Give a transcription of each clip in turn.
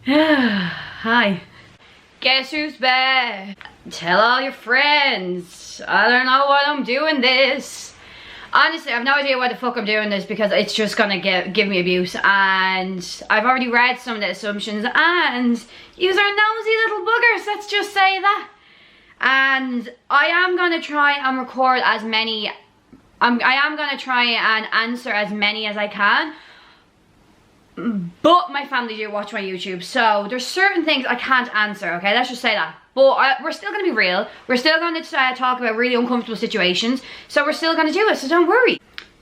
Hi. Guess who's back? Tell all your friends. I don't know why I'm doing this. Honestly, I have no idea why the fuck I'm doing this because it's just gonna give me abuse, and I've already read some of the assumptions, and yous are nosy little buggers, let's just say that. And I am gonna try and record as many, I am gonna try and answer as many as I can. But my family do watch my YouTube, so there's certain things I can't answer, okay? Let's just say that. But we're still going to be real. We're still going to talk about really uncomfortable situations. So we're still going to do it, so don't worry.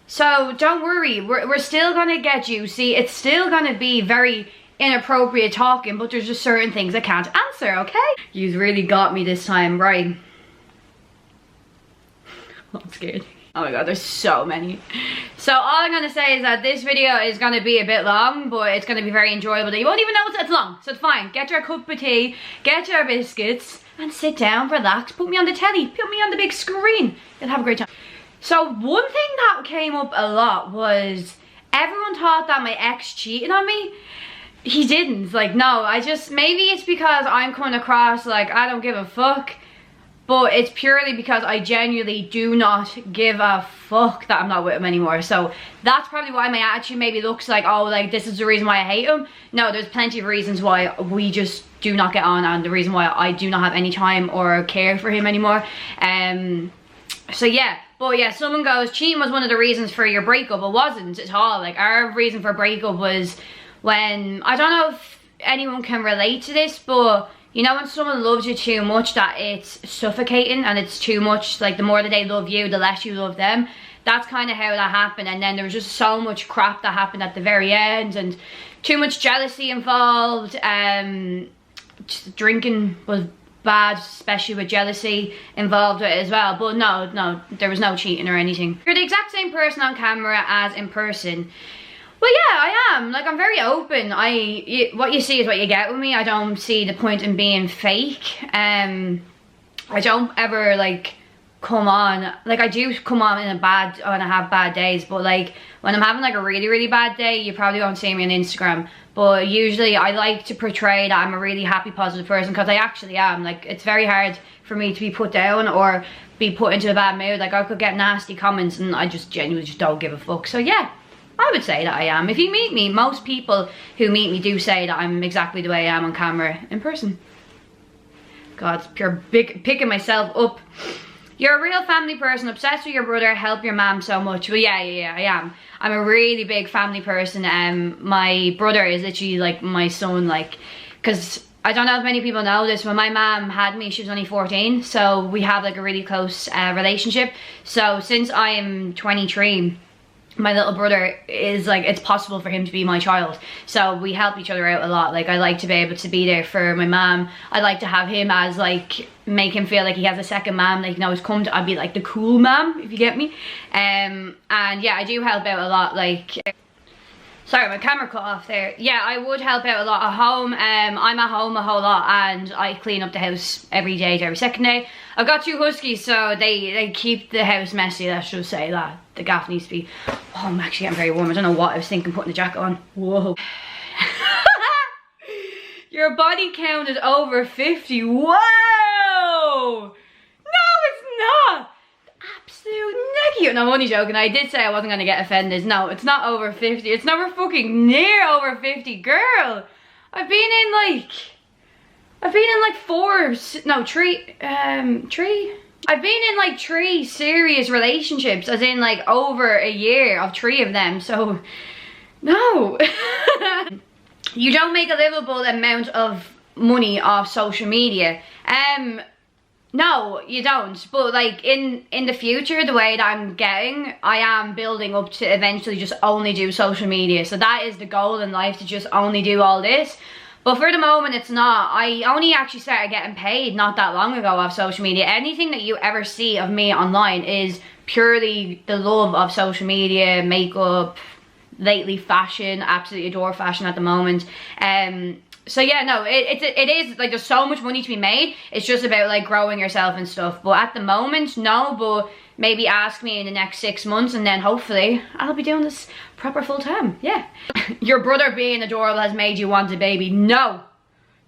So don't worry, we're still going to get juicy. It's still going to be very inappropriate talking, but there's just certain things I can't answer, okay? You've really got me this time, right? I'm scared. Oh my god, there's so many. So all I'm gonna say is that this video is gonna be a bit long, but it's gonna be very enjoyable. You won't even know it's long, so it's fine. Get your cup of tea, get your biscuits, and sit down, relax, put me on the telly, put me on the big screen. You'll have a great time. So one thing that came up a lot was everyone thought that my ex cheated on me. He didn't. Like, no, maybe it's because I'm coming across like I don't give a fuck. But it's purely because I genuinely do not give a fuck that I'm not with him anymore. So that's probably why my attitude maybe looks like, oh, like this is the reason why I hate him. No, there's plenty of reasons why we just do not get on, and the reason why I do not have any time or care for him anymore. So yeah, but yeah, someone goes, cheating was one of the reasons for your breakup. It wasn't at all. Like, our reason for breakup was when, I don't know if anyone can relate to this, but you know when someone loves you too much that it's suffocating, and it's too much, like the more that they love you, the less you love them. That's kind of how that happened. And then there was just so much crap that happened at the very end, and too much jealousy involved. Just drinking was bad, especially with jealousy involved with it as well. But no, there was no cheating or anything. You're the exact same person on camera as in person. Well, yeah, I am. Like, I'm very open. What you see is what you get with me. I don't see the point in being fake. I don't ever, like, come on. Like, I do come on when I have bad days. But, like, when I'm having, like, a really, really bad day, you probably won't see me on Instagram. But usually I like to portray that I'm a really happy, positive person, because I actually am. Like, it's very hard for me to be put down or be put into a bad mood. Like, I could get nasty comments and I just genuinely just don't give a fuck. So, yeah. I would say that I am. If you meet me, most people who meet me do say that I'm exactly the way I am on camera in person. God, pure picking myself up. You're a real family person, obsessed with your brother, help your mom so much. Well, yeah, I am. I'm a really big family person. My brother is literally like my son, like, because I don't know if many people know this, when my mom had me, she was only 14, so we have like a really close relationship. So since I am 23, my little brother is like, it's possible for him to be my child. So we help each other out a lot. Like, I like to be able to be there for my mom. I like to have him as like, make him feel like he has a second mom. Like, you know, I'd be like the cool mom, if you get me. And yeah, I do help out a lot. Like, sorry, my camera cut off there. Yeah, I would help out a lot at home. I'm at home a whole lot, and I clean up the house every day to every second day. I've got 2 huskies, so they keep the house messy. Let's just say that. The gaff needs to be... Oh, I'm actually getting very warm. I don't know what I was thinking putting the jacket on. Whoa. Your body count is over 50. Whoa! No, it's not! Absolute necky. No, I'm only joking. I did say I wasn't going to get offended. No, it's not over 50. It's nowhere fucking near over 50. Girl, I've been in like 3. I've been in like 3 serious relationships, as in like over a year of 3 of them, so no. You don't make a livable amount of money off social media. No, you don't. But like in the future, the way that I'm getting, I am building up to eventually just only do social media. So that is the goal in life, to just only do all this. But for the moment, it's not. I only actually started getting paid not that long ago off social media. Anything that you ever see of me online is purely the love of social media, makeup, lately fashion. Absolutely adore fashion at the moment. So yeah, no, it is like, there's so much money to be made. It's just about like growing yourself and stuff. But at the moment, no. But maybe ask me in the next 6 months, and then hopefully I'll be doing this proper full time. Yeah. Your brother being adorable has made you want a baby. No,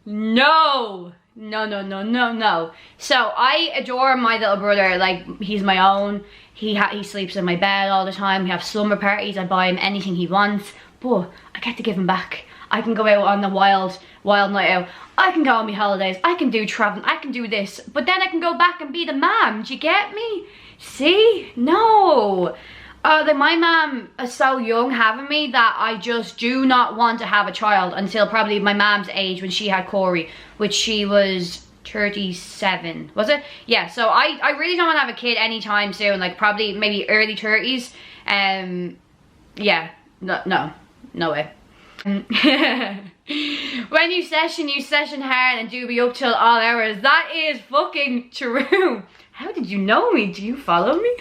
No. No, no, no, no, no. So I adore my little brother, like he's my own. He sleeps in my bed all the time. We have slumber parties. I buy him anything he wants, but I get to give him back. I can go out on the wild night out. I can go on my holidays. I can do traveling. I can do this, but then I can go back and be the mom. Do you get me? See? No. Like my mom is so young having me that I just do not want to have a child until probably my mom's age when she had Corey, which she was 37, was it? Yeah, so I really don't want to have a kid anytime soon, like probably maybe early 30s. Yeah, no way. When you session hard and do be up till all hours. That is fucking true. How did you know me? Do you follow me?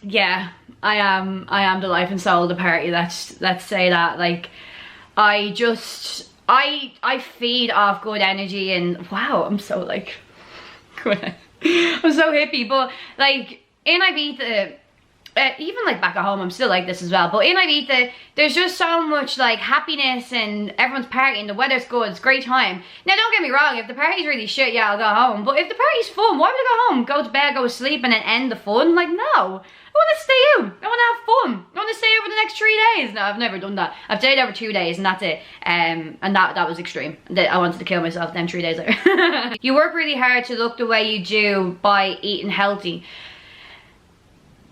Yeah, I am the life and soul of the party. Let's say that. Like, I feed off good energy, and wow, I'm so like, I'm so hippie. But like in Ibiza, even like back at home, I'm still like this as well. But in Ibiza, there's just so much like happiness and everyone's partying. The weather's good. It's a great time. Now, don't get me wrong. If the party's really shit, yeah, I'll go home. But if the party's fun, why would I go home, go to bed, go to sleep, and then end the fun? Like, no. I want to stay out. I want to have fun. I want to stay out for the next 3 days. No, I've never done that. I've stayed over 2 days and that's it. And that was extreme. I wanted to kill myself then 3 days later. You work really hard to look the way you do by eating healthy.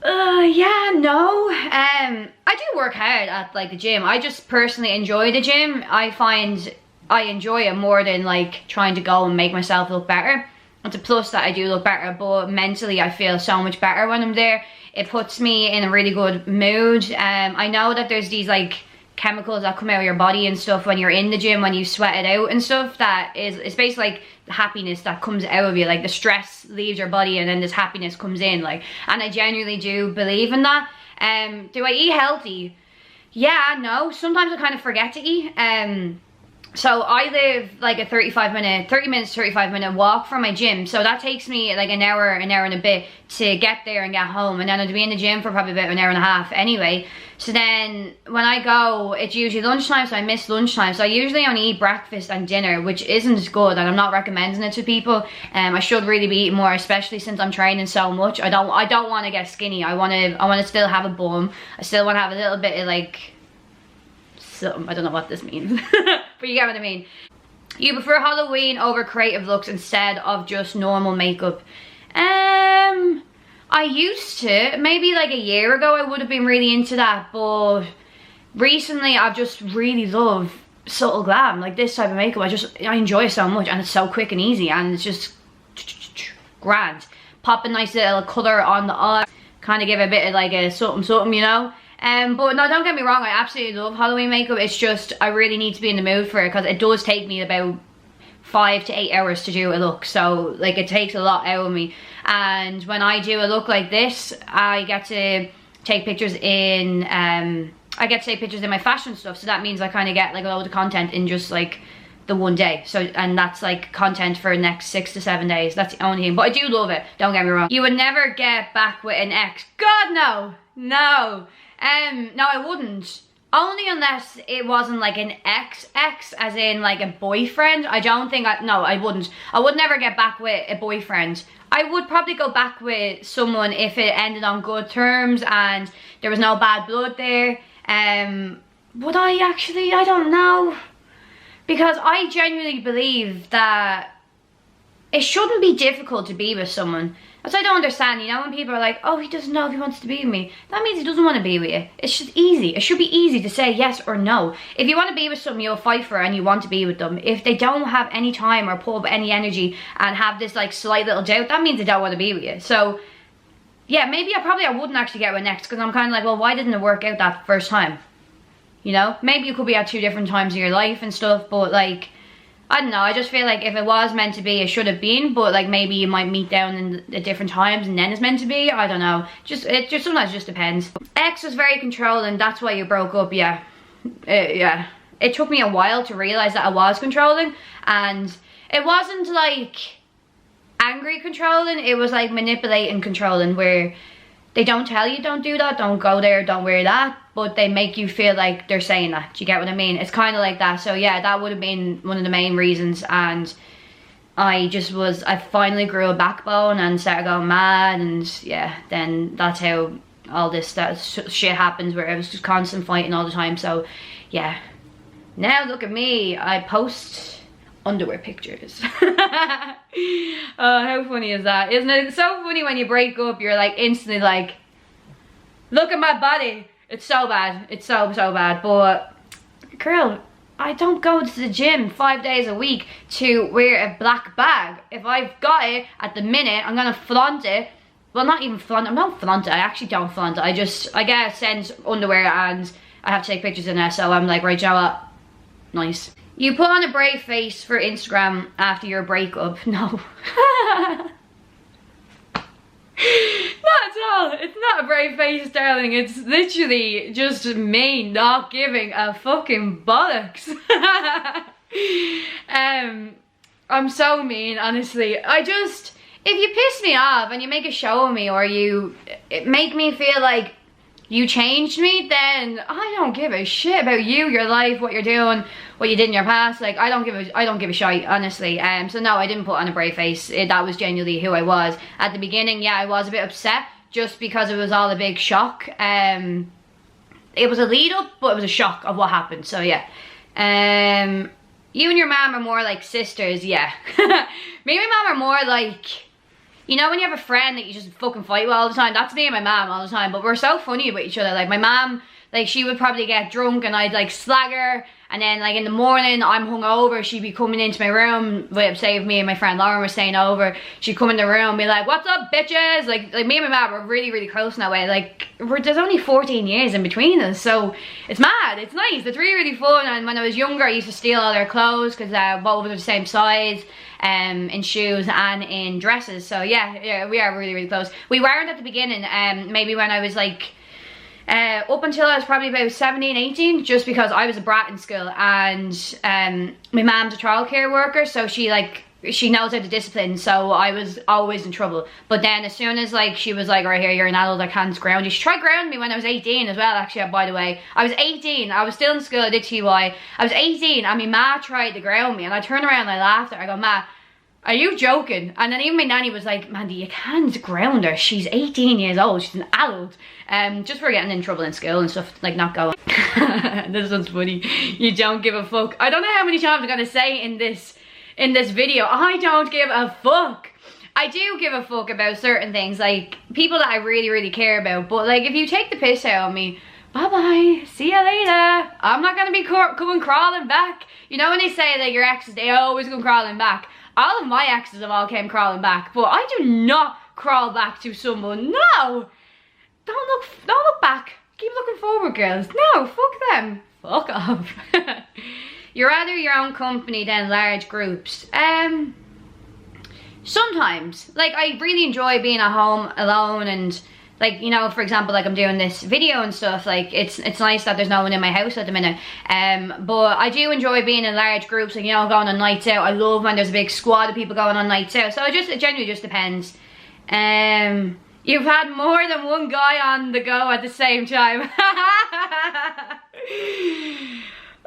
Yeah, no. I do work hard at like the gym. I just personally enjoy the gym. I find I enjoy it more than like trying to go and make myself look better. It's a plus that I do look better, but mentally I feel so much better when I'm there. It puts me in a really good mood. I know that there's these like chemicals that come out of your body and stuff when you're in the gym, when you sweat it out and stuff, that is, it's basically like happiness that comes out of you. Like the stress leaves your body and then this happiness comes in, like, and I genuinely do believe in that. Do I eat healthy? Yeah, no, sometimes I kind of forget to eat. So I live like a 30 minutes, 35 minute walk from my gym. So that takes me like an hour and a bit to get there and get home. And then I'd be in the gym for probably about an hour and a half anyway. So then when I go, it's usually lunchtime, so I miss lunchtime. So I usually only eat breakfast and dinner, which isn't good, and I'm not recommending it to people. I should really be eating more, especially since I'm training so much. I don't want to get skinny. I want to still have a bum. I still want to have a little bit of like something. I don't know what this means, but you get what I mean. You prefer Halloween over creative looks instead of just normal makeup? I used to. Maybe like a year ago I would have been really into that, but recently I've just really loved subtle glam, like this type of makeup. I enjoy it so much, and it's so quick and easy, and it's just grand. Pop a nice little colour on the eye, kind of give a bit of like a something, you know. But no, don't get me wrong, I absolutely love Halloween makeup. It's just I really need to be in the mood for it, because it does take me about 5 to 8 hours to do a look. So like it takes a lot out of me, and when I do a look like this, I get to take pictures in my fashion stuff. So that means I kind of get like a load of content in just like the one day. So, and that's like content for the next 6 to 7 days. That's the only thing, but I do love it, don't get me wrong. You would never get back with an ex? God, no. No, I wouldn't. Only unless it wasn't like an ex, as in like a boyfriend. I don't think I wouldn't. I would never get back with a boyfriend. I would probably go back with someone if it ended on good terms and there was no bad blood there. Would I actually? I don't know. Because I genuinely believe that it shouldn't be difficult to be with someone. That's what I don't understand, you know, when people are like, oh, he doesn't know if he wants to be with me. That means he doesn't want to be with you. It's just easy. It should be easy to say yes or no. If you want to be with someone, you'll fight for it and you want to be with them. If they don't have any time or pull up any energy and have this like slight little doubt, that means they don't want to be with you. So yeah, maybe I wouldn't actually get with next, because I'm kind of like, well, why didn't it work out that first time? You know, maybe you could be at 2 different times in your life and stuff, but like, I don't know, I just feel like if it was meant to be, it should have been, but like maybe you might meet down at different times and then it's meant to be. I don't know. It just sometimes just depends. Ex was very controlling, that's why you broke up. Yeah. Yeah. It took me a while to realise that I was controlling, and it wasn't like angry controlling, it was like manipulating controlling, where they don't tell you don't do that, don't go there, don't wear that, but they make you feel like they're saying that. Do you get what I mean? It's kind of like that. So yeah, that would have been one of the main reasons. And I finally grew a backbone and started going mad, and yeah, then that's how all this shit happens, where I was just constant fighting all the time. So yeah, now look at me, I post underwear pictures. Oh, how funny is that? Isn't it so funny when you break up, you're like instantly like, look at my body. It's so bad, it's so bad. But girl, I don't go to the gym 5 days a week to wear a black bag. If I've got it at the minute, I'm gonna flaunt it. Well, not even flaunt it, I don't flaunt it, I actually don't flaunt it. I get a sense underwear and I have to take pictures in there, so I'm like, right, you know what? Nice. You put on a brave face for Instagram after your breakup. No. Not at all. It's not a brave face, darling. It's literally just me not giving a fucking bollocks. I'm so mean, honestly. If you piss me off and you make a show of me, or you make me feel like you changed me, then I don't give a shit about you, your life, what you're doing, what you did in your past. Like, I don't give a shit, honestly. So no, I didn't put on a brave face. That was genuinely who I was. At the beginning, yeah, I was a bit upset just because it was all a big shock. It was a lead up, but it was a shock of what happened. So yeah. You and your mom are more like sisters, yeah. Me and my mom are more like, you know when you have a friend that you just fucking fight with all the time? That's me and my mom all the time, but we're so funny with each other. Like, my mom, like, she would probably get drunk and I'd like slag her, and then like in the morning I'm hungover, she'd be coming into my room, say if me and my friend Lauren were staying over, she'd come in the room and be like, what's up bitches? Like me and my mom were really close in that way. Like, there's only 14 years in between us, so it's mad, it's nice, it's really fun. And when I was younger, I used to steal all their clothes because both were the same size. In shoes and in dresses. So yeah, we are really close. We weren't at the beginning, maybe when I was like up until I was probably about 17, 18, just because I was a brat in school, and my mom's a childcare worker, so she knows how to discipline, so I was always in trouble. But then as soon as like she was like, right here, you're an adult, I can't ground you. She tried grounding me when I was 18 as well, actually, by the way. I was 18, I was still in school, I did TY. I was 18 and my ma tried to ground me, and I turned around and I laughed at her. I go, Ma, are you joking? And then even my nanny was like, Mandy, you can't ground her. She's 18 years old. She's an adult. Just for getting in trouble in school and stuff, like not going. This one's funny. You don't give a fuck. I don't know how many times I'm gonna say in this video, I don't give a fuck. I do give a fuck about certain things, like people that I really care about. But like, if you take the piss out of me, bye-bye, see you later. I'm not gonna be coming crawling back. You know when they say like your exes, they always come crawling back. All of my exes have all came crawling back, but I do not crawl back to someone. No! Don't look back. Keep looking forward, girls. No, fuck them. Fuck off. You're rather your own company than large groups. Sometimes. Like, I really enjoy being at home alone, and like, you know, for example, like I'm doing this video and stuff, like it's nice that there's no one in my house at the minute. But I do enjoy being in large groups, like, you know, going on nights out. I love when there's a big squad of people going on nights out. So it genuinely just depends. You've had more than one guy on the go at the same time.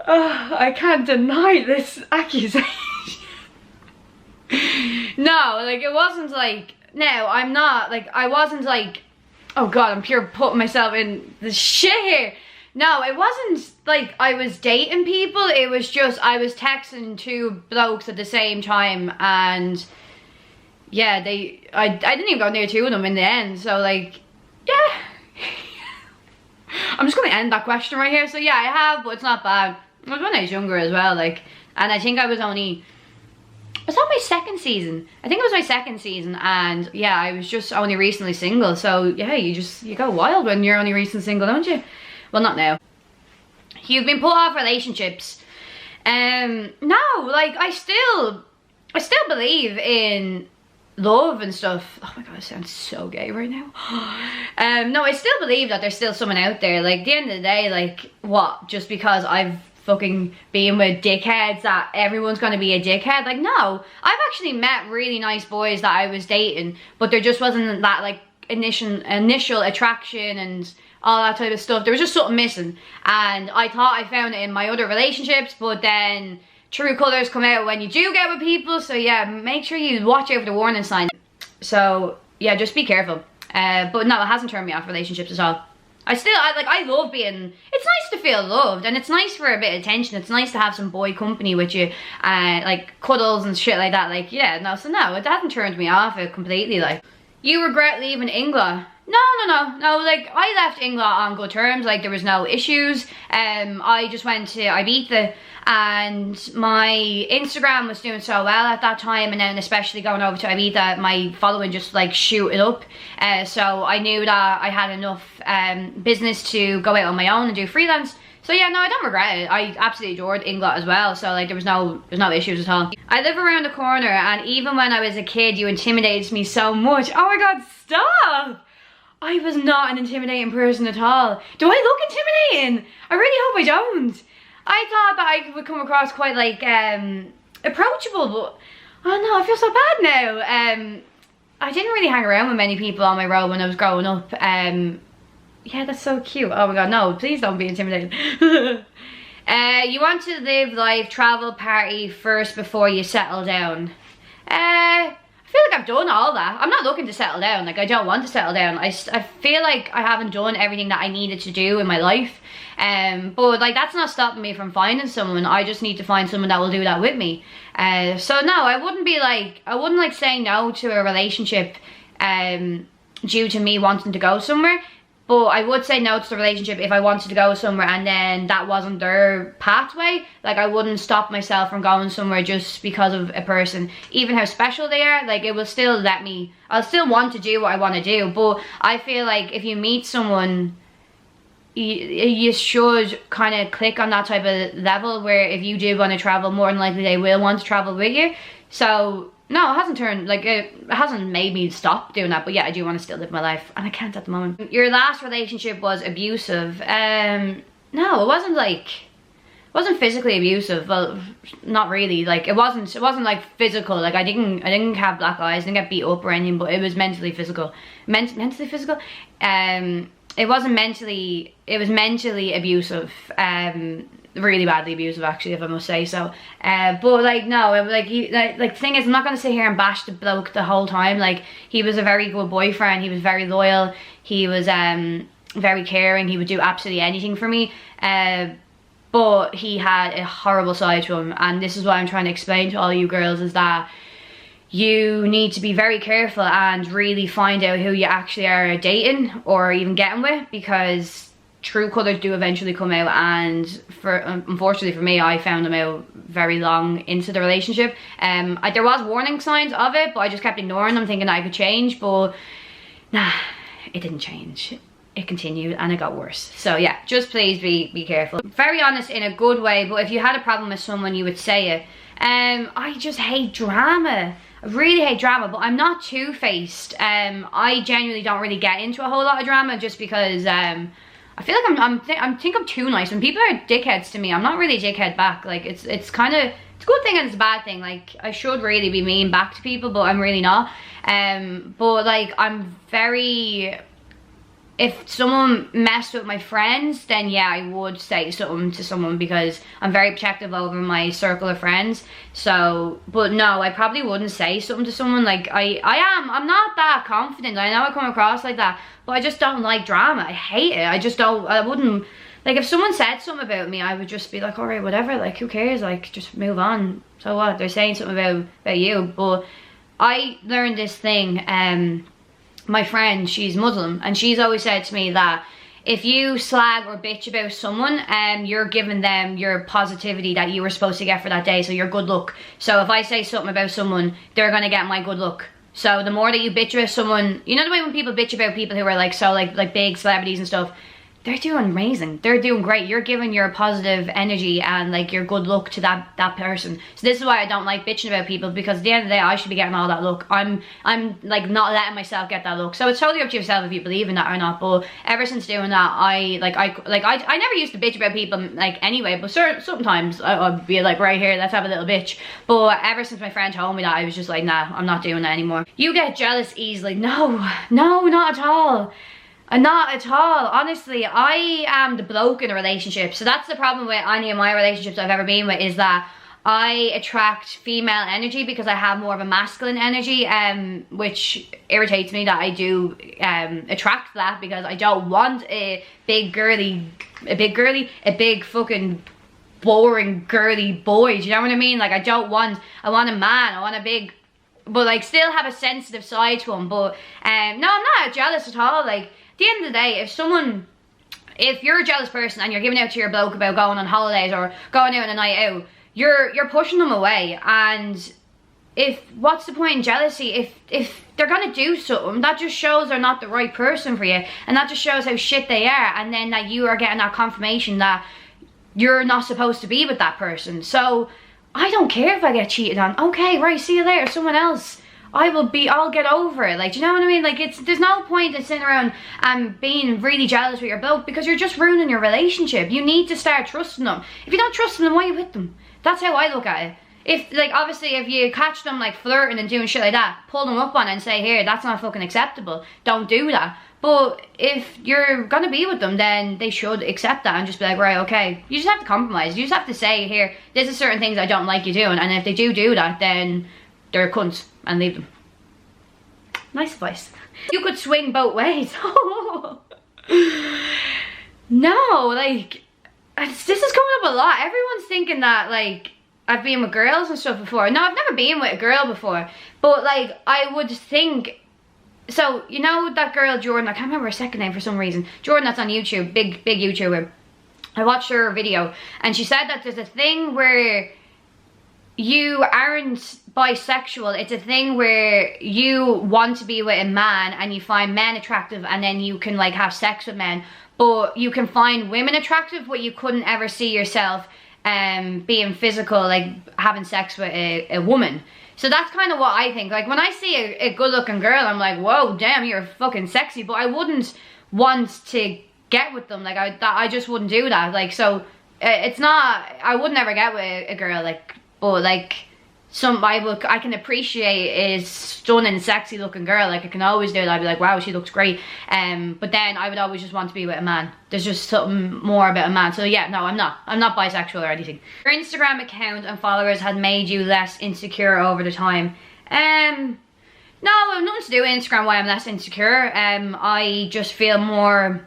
Oh, I can't deny this accusation. No, like it wasn't like, no, I'm not, like I wasn't like, oh god, I'm pure putting myself in the shit here. No, it wasn't like I was dating people, it was just I was texting two blokes at the same time, and yeah, I didn't even go near two of them in the end, so like, yeah. I'm just gonna end that question right here. So yeah, I have, but it's not bad. It was when I was younger as well, like, and I think I was only, was that my second season? I think it was my second season, and yeah, I was just only recently single, so yeah, you go wild when you're only recently single, don't you? Well, not now. You've been put off relationships. No, like, I still believe in love and stuff. Oh my god, I sound so gay right now. No, I still believe that there's still someone out there. Like, at the end of the day, like, what? Just because I've fucking been with dickheads that everyone's gonna be a dickhead? Like, no. I've actually met really nice boys that I was dating, but there just wasn't that, like, initial attraction, and all that type of stuff. There was just something missing, and I thought I found it in my other relationships, but then true colours come out when you do get with people. So yeah, make sure you watch out for the warning signs. So yeah, just be careful. But no, it hasn't turned me off relationships at all. I love being, it's nice to feel loved, and it's nice for a bit of attention. It's nice to have some boy company with you, like cuddles and shit like that. Like, yeah, no, so no, it hasn't turned me off it completely. Like, you regret leaving England? No, like, I left England on good terms. Like, there was no issues. I just went to Ibiza, and my Instagram was doing so well at that time, and then especially going over to Ibiza, my following just like shooted up. So I knew that I had enough business to go out on my own and do freelance. So yeah, no, I don't regret it. I absolutely adored England as well. So like, there's no issues at all. I live around the corner, and even when I was a kid, you intimidated me so much. Oh my God, stop! I was not an intimidating person at all. Do I look intimidating? I really hope I don't. I thought that I would come across quite like approachable, but oh no, I feel so bad now. I didn't really hang around with many people on my road when I was growing up. Yeah, that's so cute. Oh my God, no, please don't be intimidated. You want to live life, travel, party first before you settle down. I feel like I've done all that. I'm not looking to settle down. Like, I don't want to settle down. I feel like I haven't done everything that I needed to do in my life. But like, that's not stopping me from finding someone. I just need to find someone that will do that with me. So no, I wouldn't say no to a relationship due to me wanting to go somewhere. But I would say no to the relationship if I wanted to go somewhere and then that wasn't their pathway. Like, I wouldn't stop myself from going somewhere just because of a person. Even how special they are, like, it will still let me, I'll still want to do what I want to do. But I feel like if you meet someone, you should kind of click on that type of level where if you do want to travel, more than likely they will want to travel with you. So no, it hasn't made me stop doing that, but yeah, I do want to still live my life, and I can't at the moment. Your last relationship was abusive. No, it wasn't physically abusive. Well, not really. Like, it wasn't like physical. Like, I didn't have black eyes, didn't get beat up or anything, but it was mentally physical. Mentally physical? It was mentally abusive. Really badly abusive, actually, if I must say so. But like, no, the thing is, I'm not gonna sit here and bash the bloke the whole time. Like, he was a very good boyfriend. He was very loyal. He was very caring. He would do absolutely anything for me. But he had a horrible side to him, and this is what I'm trying to explain to all you girls, is that you need to be very careful and really find out who you actually are dating or even getting with, because true colours do eventually come out, and unfortunately for me, I found them out very long into the relationship. There was warning signs of it, but I just kept ignoring them, thinking I could change, but nah, it didn't change. It continued and it got worse. So yeah, just please be careful. Very honest in a good way, but if you had a problem with someone, you would say it. I just hate drama. I really hate drama, but I'm not two-faced. I genuinely don't really get into a whole lot of drama, just because I feel like I think I'm too nice. When people are dickheads to me, I'm not really a dickhead back. Like, it's kind of, it's a good thing and it's a bad thing. Like, I should really be mean back to people, but I'm really not. But like, I'm very, if someone messed with my friends, then yeah, I would say something to someone, because I'm very protective over my circle of friends. So, but no, I probably wouldn't say something to someone. Like, I'm not that confident. I know I come across like that, but I just don't like drama. I hate it. I wouldn't, like, if someone said something about me, I would just be like, all right, whatever, like, who cares? Like, just move on. So what? They're saying something about you. But I learned this thing, my friend, she's Muslim, and she's always said to me that if you slag or bitch about someone, you're giving them your positivity that you were supposed to get for that day, so your good luck. So if I say something about someone, they're gonna get my good luck. So the more that you bitch about someone, you know the way when people bitch about people who are like so like big celebrities and stuff, they're doing amazing, they're doing great. You're giving your positive energy and like your good luck to that person. So this is why I don't like bitching about people, because at the end of the day, I should be getting all that luck. I'm like not letting myself get that luck. So it's totally up to yourself if you believe in that or not. But ever since doing that, I never used to bitch about people like anyway, but sometimes I'd be like, right here, let's have a little bitch. But ever since my friend told me that, I was just like, nah, I'm not doing that anymore. You get jealous easily? No, not at all. Not at all. Honestly, I am the bloke in a relationship. So that's the problem with any of my relationships I've ever been with, is that I attract female energy because I have more of a masculine energy, which irritates me that I do attract that, because I don't want a big fucking boring girly boy. Do you know what I mean? Like, I want a man, I want a big, but like still have a sensitive side to him. But no, I'm not jealous at all. Like, at the end of the day, if you're a jealous person and you're giving out to your bloke about going on holidays or going out on a night out, you're pushing them away. And what's the point in jealousy? If they're gonna do something, that just shows they're not the right person for you, and that just shows how shit they are, and then that you are getting that confirmation that you're not supposed to be with that person. So I don't care if I get cheated on. Okay, right, see you later, someone else. I'll get over it. Like, do you know what I mean? Like, there's no point in sitting around and being really jealous with your bloke, because you're just ruining your relationship. You need to start trusting them. If you don't trust them, why are you with them? That's how I look at it. If, like, obviously if you catch them like flirting and doing shit like that, pull them up on it and say, here, that's not fucking acceptable. Don't do that. But if you're gonna be with them, then they should accept that and just be like, right, okay. You just have to compromise. You just have to say, here, there's certain things I don't like you doing, and if they do that, then they're cunts, and leave them. Nice advice. You could swing both ways. No, like, this is coming up a lot. Everyone's thinking that, like, I've been with girls and stuff before. No, I've never been with a girl before. But, like, I would think... So, you know that girl Jordan, I can't remember her second name for some reason. Jordan, that's on YouTube, big YouTuber. I watched her video, and she said that there's a thing where you aren't bisexual. It's a thing where you want to be with a man and you find men attractive, and then you can like have sex with men. But you can find women attractive, but you couldn't ever see yourself being physical, like having sex with a woman. So that's kind of what I think. Like, when I see a good looking girl, I'm like, whoa, damn, you're fucking sexy. But I wouldn't want to get with them. Like, I just wouldn't do that. Like, so it's not, I would never get with a girl, like, but like, I can appreciate a stunning, sexy looking girl. Like, I can always do it. I'd be like, wow, she looks great. But then I would always just want to be with a man. There's just something more about a man. So yeah, no, I'm not bisexual or anything. Your Instagram account and followers had made you less insecure over the time. No, it had nothing to do with Instagram why I'm less insecure. I just feel more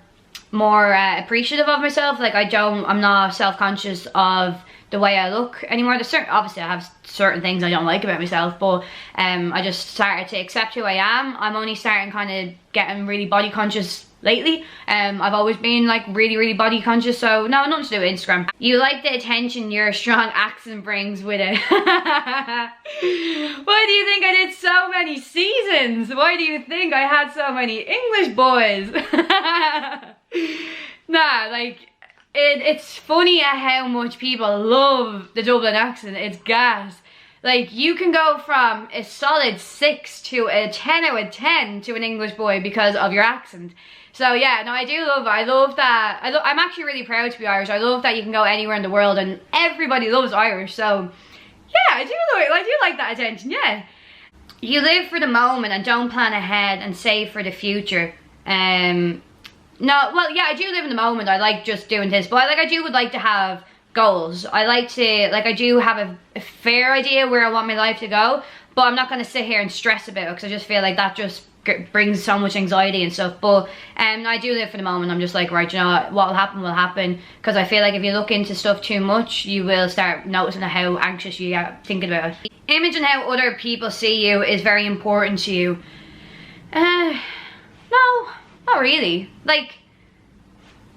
appreciative of myself. Like, I'm not self-conscious of the way I look anymore. Obviously I have certain things I don't like about myself, but I just started to accept who I am. I'm only starting kind of getting really body conscious lately. I've always been like really body conscious, so no, nothing to do with Instagram. You like the attention your strong accent brings with it. Why do you think I did so many seasons? Why do you think I had so many English boys? Nah, like, it's funny at how much people love the Dublin accent. It's gas. Like, you can go from a solid 6 to a 10 out of 10 to an English boy because of your accent. So yeah, no, I do love it. I love that. I'm actually really proud to be Irish. I love that you can go anywhere in the world and everybody loves Irish. So yeah, I do like that attention, yeah. You live for the moment and don't plan ahead and save for the future. No, well, yeah, I do live in the moment. I like just doing this, but I would like to have goals. I do have a fair idea where I want my life to go, but I'm not going to sit here and stress about it, because I just feel like that just brings so much anxiety and stuff. But I do live for the moment. I'm just like, right, you know what will happen, because I feel like if you look into stuff too much, you will start noticing how anxious you get thinking about it. Image and how other people see you is very important to you. No, not really. Like,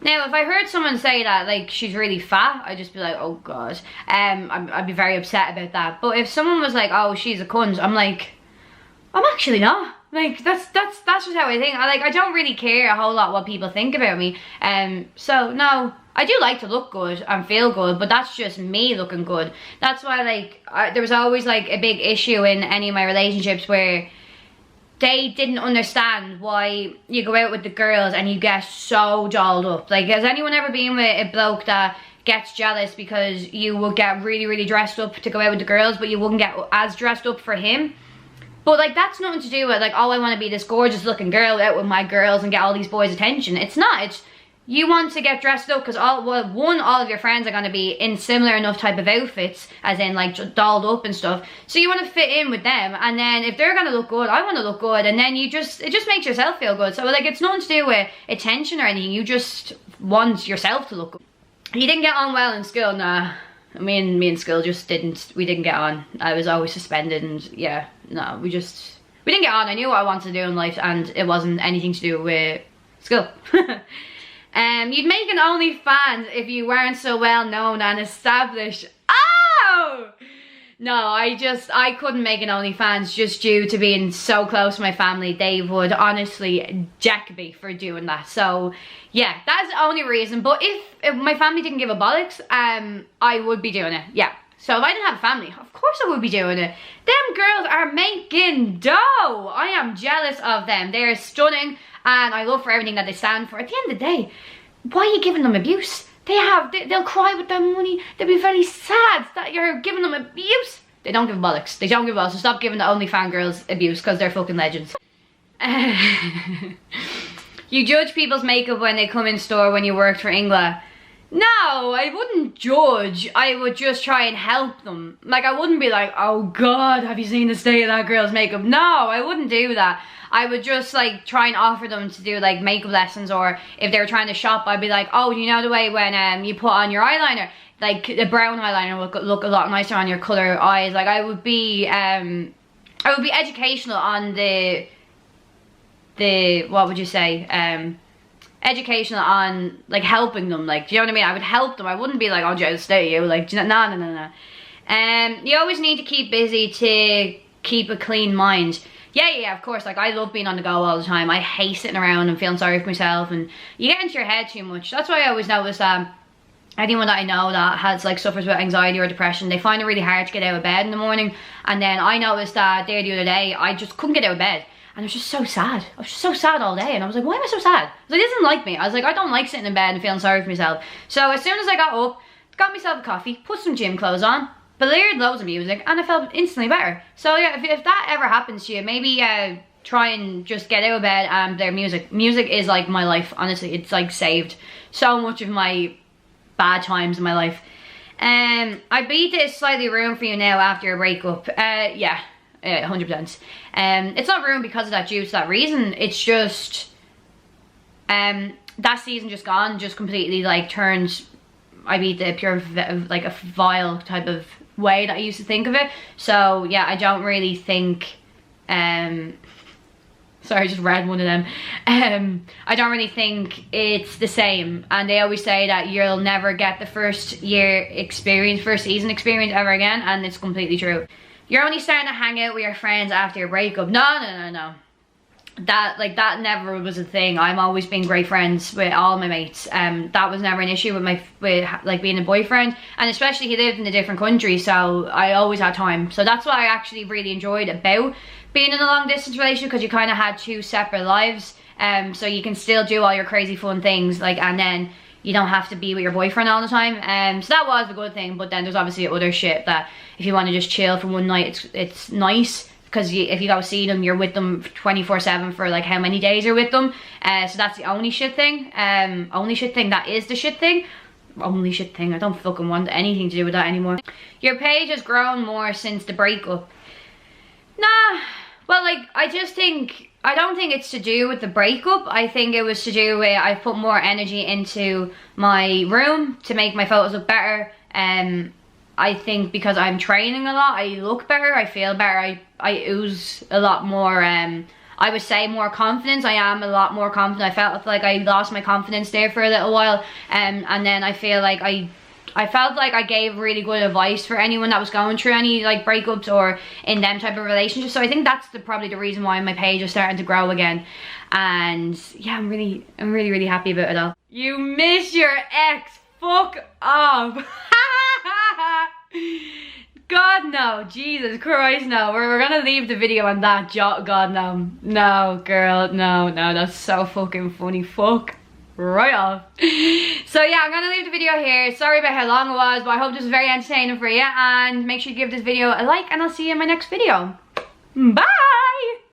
now if I heard someone say that, like, she's really fat, I'd just be like, oh god. I'd be very upset about that. But if someone was like, oh, she's a cunt, I'm like, I'm actually not. Like, that's just how I think. I don't really care a whole lot what people think about me. So no, I do like to look good and feel good, but that's just me looking good. That's why, like, there was always like a big issue in any of my relationships where they didn't understand why you go out with the girls and you get so dolled up. Like, has anyone ever been with a bloke that gets jealous because you will get really dressed up to go out with the girls, but you wouldn't get as dressed up for him? But like, that's nothing to do with like, oh, I want to be this gorgeous looking girl out with my girls and get all these boys' attention. It's not. It's, you want to get dressed up because all of your friends are going to be in similar enough type of outfits, as in like dolled up and stuff. So you want to fit in with them, and then if they're going to look good, I want to look good, and then it just makes yourself feel good. So like, it's nothing to do with attention or anything. You just want yourself to look good. You didn't get on well in school, nah. Me and school just we didn't get on. I was always suspended, and yeah, no, we didn't get on. I knew what I wanted to do in life, and it wasn't anything to do with school. You'd make an OnlyFans if you weren't so well known and established. Oh! No, I couldn't make an OnlyFans just due to being so close to my family. They would honestly jack me for doing that. So yeah, that's the only reason. But if my family didn't give a bollocks, I would be doing it. Yeah. So if I didn't have a family, of course I would be doing it. Them girls are making dough. I am jealous of them. They're stunning, and I love for everything that they stand for. At the end of the day, why are you giving them abuse? They'll cry with their money. They'll be very sad that you're giving them abuse. They don't give bollocks. They don't give a bollocks. So stop giving the OnlyFans girls abuse, because they're fucking legends. You judge people's makeup when they come in store when you worked for Ingla. No, I wouldn't judge. I would just try and help them. Like, I wouldn't be like, oh God, have you seen the state of that girl's makeup? No, I wouldn't do that. I would just like try and offer them to do like makeup lessons, or if they were trying to shop, I'd be like, oh, you know the way when you put on your eyeliner, like the brown eyeliner will look a lot nicer on your colour eyes. Like, I would be educational on the what would you say, educational on like helping them. Like, do you know what I mean? I would help them. I wouldn't be like, oh, just stay you. Like, no. You always need to keep busy to keep a clean mind. Yeah, of course. Like, I love being on the go all the time. I hate sitting around and feeling sorry for myself, and you get into your head too much. That's why I always notice that anyone that I know that has like suffers with anxiety or depression, they find it really hard to get out of bed in the morning. And then I noticed that there the other day, I just couldn't get out of bed. And I was just so sad. I was just so sad all day. And I was like, why am I so sad? I was like, it doesn't like me. I was like, I don't like sitting in bed and feeling sorry for myself. So as soon as I got up, got myself a coffee, put some gym clothes on, blared loads of music, and I felt instantly better. So yeah, if that ever happens to you, maybe try and just get out of bed and play music. Music is like my life, honestly. It's like saved so much of my bad times in my life. I beat this slightly ruined for you now after a breakup. Yeah, 100%. It's not ruined because of that, due to that reason. It's just that season just gone, just completely like turned. I beat the pure like a vile type of way that I used to think of it. So yeah, I don't really think sorry, I just read one of them. I don't really think it's the same. And they always say that you'll never get the first season experience ever again, and it's completely true. You're only starting to hang out with your friends after your breakup. No. That never was a thing. I'm always been great friends with all my mates. That was never an issue with like being a boyfriend, and especially he lived in a different country, so I always had time. So that's what I actually really enjoyed about being in a long distance relationship, because you kind of had two separate lives. So you can still do all your crazy fun things, like, and then you don't have to be with your boyfriend all the time. So that was a good thing. But then there's obviously other shit that if you want to just chill for one night, it's nice. Because if you go see them, you're with them 24/7 for like how many days you're with them. So that's the only shit thing. That is the shit thing. Only shit thing. I don't fucking want anything to do with that anymore. Your page has grown more since the breakup. Nah. Well, like, I don't think it's to do with the breakup. I think it was to do with I put more energy into my room to make my photos look better. I think because I'm training a lot, I look better, I feel better, I ooze a lot more, I would say more confidence. I am a lot more confident. I felt like I lost my confidence there for a little while, and then I feel like I felt like I gave really good advice for anyone that was going through any like breakups or in them type of relationships. So I think that's probably the reason why my page is starting to grow again. And yeah, I'm really happy about it all. You miss your ex, fuck off. God no, Jesus Christ no. We're gonna leave the video on that. God no. No girl, no, that's so fucking funny. Fuck right off. So yeah, I'm gonna leave the video here. Sorry about how long it was, but I hope this was very entertaining for you, and make sure you give this video a like, and I'll see you in my next video. Bye!